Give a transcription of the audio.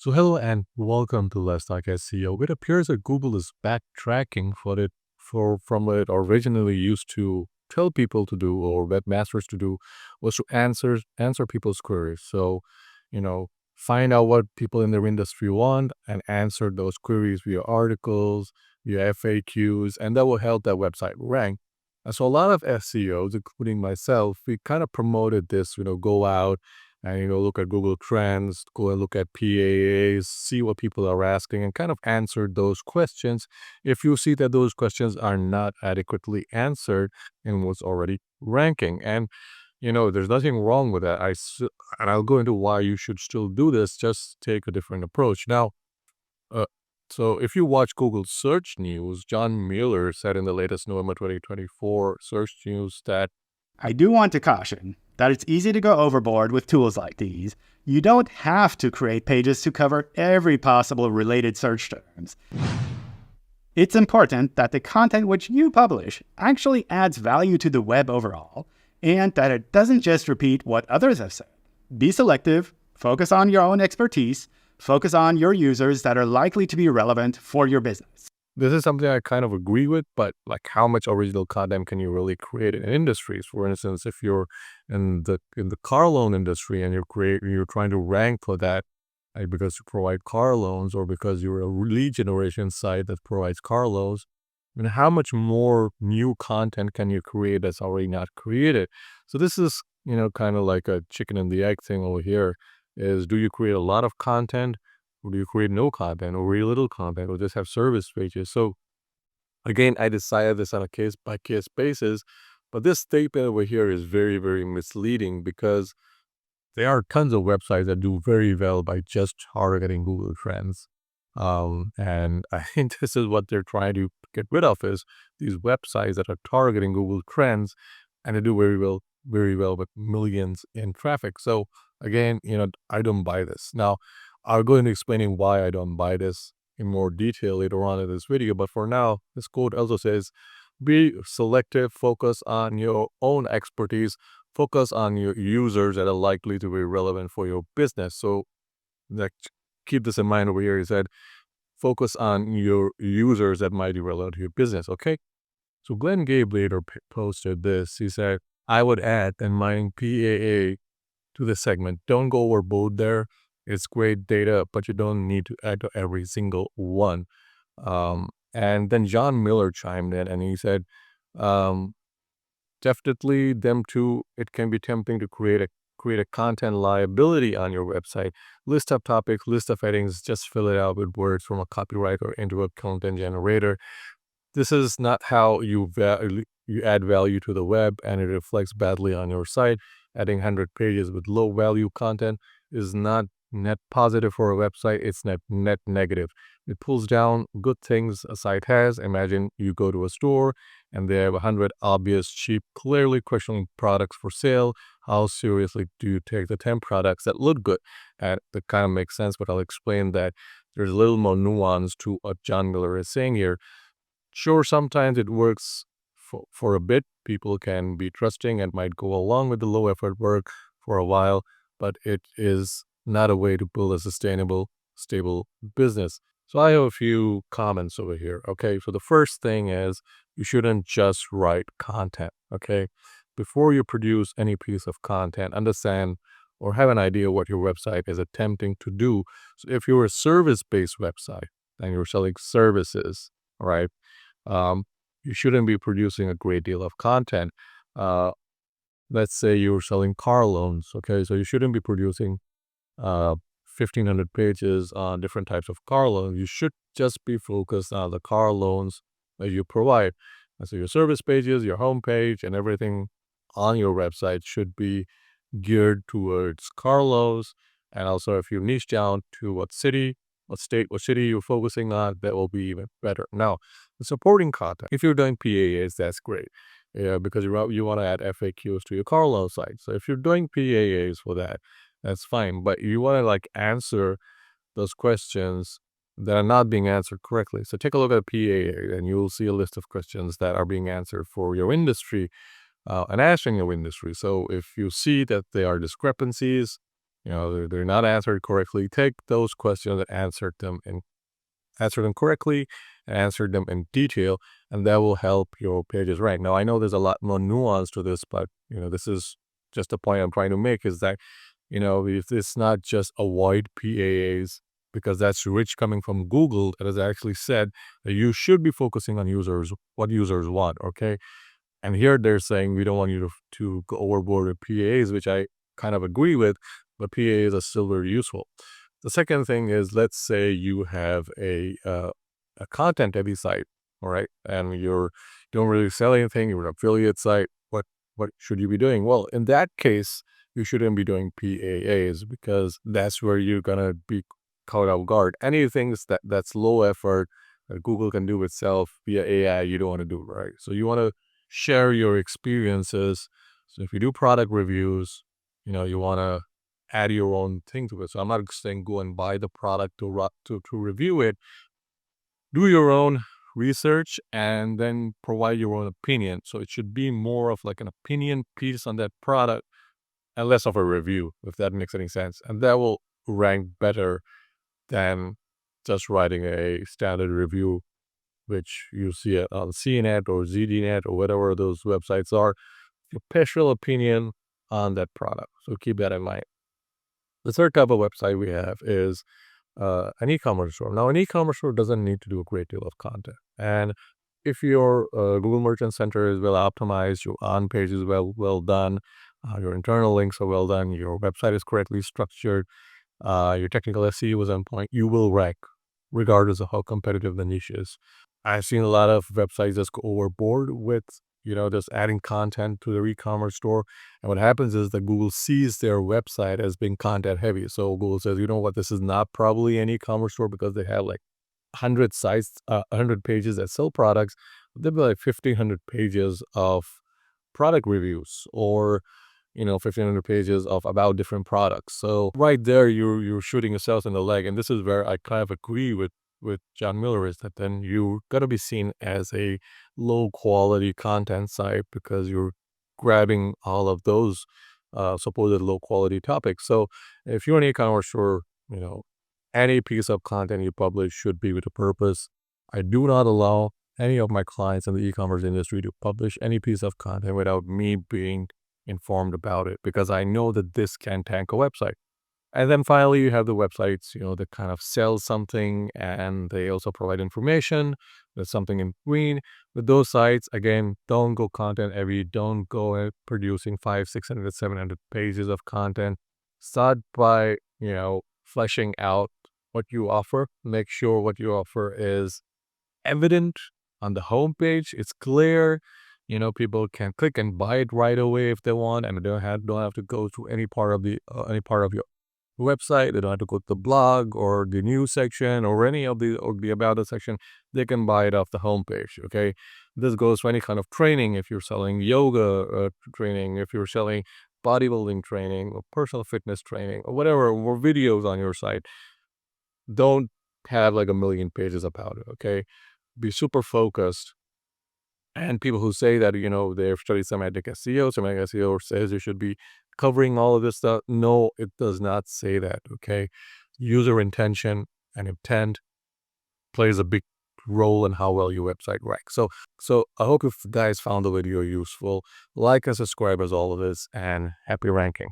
So hello and welcome to Let's Talk SEO. It appears that Google is backtracking from what it originally used to tell people to do or webmasters to do was to answer people's queries. So, you know, find out what people in their industry want and answer those queries via articles, via FAQs, and that will help that website rank. And so a lot of SEOs, including myself, we kind of promoted this, go out and look at Google Trends, go and look at PAAs, see what people are asking, and kind of answer those questions. If you see that those questions are not adequately answered in what's already ranking, and there's nothing wrong with that. And I'll go into why you should still do this. Just take a different approach. Now, uh, so if you watch Google Search News, John Mueller said in the latest November 2024 Search News that I do want to caution that it's easy to go overboard with tools like these. You don't have to create pages to cover every possible related search terms. It's important that the content which you publish actually adds value to the web overall, and that it doesn't just repeat what others have said. Be selective, focus on your own expertise, focus on your users that are likely to be relevant for your business. this is something I kind of agree with, but like how much original content can you really create in industries? For instance, if you're in the car loan industry and you're trying to rank for that, like because you provide car loans or because you're a lead generation site that provides car loans, I mean, how much more new content can you create that's already not created? So this is, kind of like a chicken and the egg thing over here is, do you create a lot of content or do you create no content or very little content or just have service pages? So again, I decided this on a case by case basis, but this statement over here is very, very misleading because there are tons of websites that do very well by just targeting Google Trends. And I think this is what they're trying to get rid of is these websites that are targeting Google Trends and they do very well with millions in traffic. So again, I don't buy this. Now, I'll go into explaining why I don't buy this in more detail later on in this video. But for now, this quote also says, be selective, focus on your own expertise, focus on your users that are likely to be relevant for your business. So like, keep this in mind over here. He said, focus on your users that might be relevant to your business. Okay. So Glenn Gabe later posted this. He said, I would add and mine PAA to the segment. Don't go overboard there. It's great data, but you don't need to add to every single one. And then John Miller chimed in and he said, um, definitely them too. It can be tempting to create a content liability on your website. List of topics, list of headings, just fill it out with words from a copywriter into a content generator. This is not how you add value to the web, and it reflects badly on your site. Adding 100 pages with low value content is not net positive for a website. It's net negative. It pulls down good things a site has. Imagine you go to a store and they have 100 obvious, cheap, clearly questionable products for sale. How seriously do you take the 10 products that look good? And that kind of makes sense, but I'll explain that there's a little more nuance to what John Miller is saying here. Sure, sometimes it works for a bit. People can be trusting and might go along with the low effort work for a while, but it is not a way to build a sustainable, stable business. So I have a few comments over here. Okay, so the first thing is you shouldn't just write content. Okay, before you produce any piece of content, understand or have an idea what your website is attempting to do. So if you're a service-based website and you're selling services, all right, um, you shouldn't be producing a great deal of content. Uh, let's say you're selling car loans, okay? So you shouldn't be producing 1,500 pages on different types of car loans. You should just be focused on the car loans that you provide. And so your service pages, your homepage, and everything on your website should be geared towards car loans. And also if you niche down to what city, what state, what city you're focusing on, that will be even better. Now, the supporting content, if you're doing PAAs, that's great. Yeah, because you want to add FAQs to your car loan site. So if you're doing PAAs for that, that's fine. But you want to like answer those questions that are not being answered correctly. So take a look at PAA and you'll see a list of questions that are being answered for your industry and answering your industry. So if you see that there are discrepancies, they're not answered correctly. Take those questions and answer them correctly, and answer them in detail, and that will help your pages rank. Now, I know there's a lot more nuance to this, but this is just the point I'm trying to make is that if it's not just avoid PAAs because that's rich coming from Google that has actually said that you should be focusing on what users want. Okay. And here they're saying we don't want you to go overboard with PAs, which I kind of agree with, but PAs are still very useful. The second thing is, let's say you have a content heavy site, all right, and you don't really sell anything, you're an affiliate site. What should you be doing? Well, in that case, you shouldn't be doing PAAs because that's where you're gonna be caught off guard. Anything that's low effort that Google can do itself via AI, you don't want to do, right? So you want to share your experiences. So if you do product reviews, you want to add your own thing to it. So I'm not saying go and buy the product to review it. Do your own research and then provide your own opinion. So it should be more of like an opinion piece on that product and less of a review, if that makes any sense. And that will rank better than just writing a standard review, which you see it on CNET or ZDNet or whatever those websites are. Your personal opinion on that product. So keep that in mind. The third type of website we have is an e-commerce store. Now, an e-commerce store doesn't need to do a great deal of content. And if your Google Merchant Center is well optimized, your on-page is well done, your internal links are well done, your website is correctly structured, your technical SEO is on point, you will rank regardless of how competitive the niche is. I've seen a lot of websites just go overboard with, just adding content to their e-commerce store. And what happens is that Google sees their website as being content heavy. So Google says, you know what, this is not probably an e-commerce store because they have like 100 sites, 100 pages that sell products. There'll be like 1,500 pages of product reviews or 1,500 pages of about different products. So right there, you're shooting yourself in the leg. And this is where I kind of agree with John Miller is that then you're going to be seen as a low quality content site because you're grabbing all of those supposed low quality topics. So if you're an e-commerce store, any piece of content you publish should be with a purpose. I do not allow any of my clients in the e-commerce industry to publish any piece of content without me being informed about it because I know that this can tank a website. And then finally, you have the websites, that kind of sell something and they also provide information. There's something in between. With those sites, again, don't go content heavy. Don't go producing 500, 600, 700 pages of content. Start by, fleshing out what you offer. Make sure what you offer is evident on the homepage. It's clear. People can click and buy it right away if they want, and they don't have to go to any part of your website. They don't have to go to the blog or the news section or any of the about us section. They can buy it off the homepage. Okay, this goes for any kind of training. If you're selling yoga training, if you're selling bodybuilding training or personal fitness training or whatever, or videos on your site, don't have like a million pages about it. Okay, be super focused. And people who say that, they've studied semantic SEO says you should be covering all of this stuff. No, it does not say that, okay? User intention and intent plays a big role in how well your website ranks. So I hope you guys found the video useful. Like and subscribe as all of this, and happy ranking.